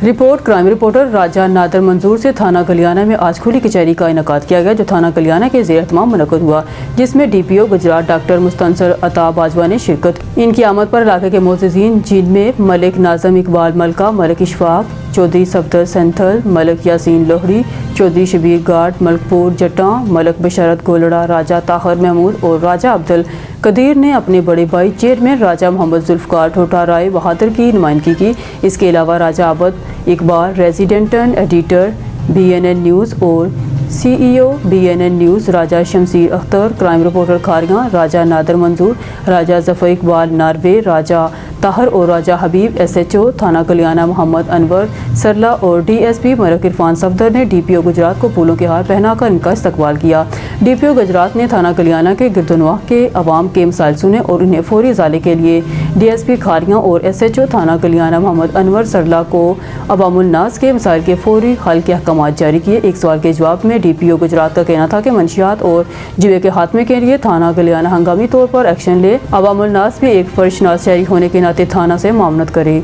Report crime reporter راجہ نادر منظور سے تھانہ گلیانہ میں آج کھلی کچہری کا انعقاد کیا گیا جو تھانہ گلیانہ کے زیر اہتمام منعقد ہوا، جس میں ڈی پی او گجرات ڈاکٹر مستنصر عطا باجوہ نے شرکت۔ ان کی آمد پر علاقے کے معززین جن میں ملک ناظم اقبال ملکہ، ملک اشفاق چودھری صفدر سینتھل، ملک یاسین لوہری، چودھری شبیر گارڈ ملک پور جٹاں، ملک بشارت گولڑا، راجہ طاہر محمود اور راجہ عبد القدیر نے اپنے بڑے بھائی چیئرمین راجہ محمد ذوالفقار ٹھوٹا رائے بہادر کی نمائندگی کی۔ اس کے علاوہ راجہ عبد Iqbal resident editor BNN news اور CEO BNN نیوز، راجہ شمشیر اختر کرائم رپورٹر کھاریاں، راجہ نادر منظور، راجہ ظفر اقبال ناروے، راجہ طاہر اور راجہ حبیب SHO تھانہ گلیانہ محمد انور سرلا اور DSP ملک عرفان صفدر نے DPO گجرات کو پھولوں کے ہار پہنا کر ان کا استقبال کیا۔ DPO گجرات نے تھانہ گلیانہ کے گردنواح کے عوام کے مسائل سنے اور انہیں فوری ازالے کے لیے DSP کھاریاں اور SHO تھانہ گلیانہ محمد انور سرلا کو عوام الناس کے مسائل کے فوری حل کے احکامات جاری کیے۔ ایک سوال کے جواب میں DPO گجرات کا کہنا تھا کہ منشیات اور جوئے کے خاتمے کے لیے تھانہ گلیانہ ہنگامی طور پر ایکشن لے، عوام الناس بھی ایک فرد شناس شہری ہونے کے ناطے تھانہ سے معاونت کرے۔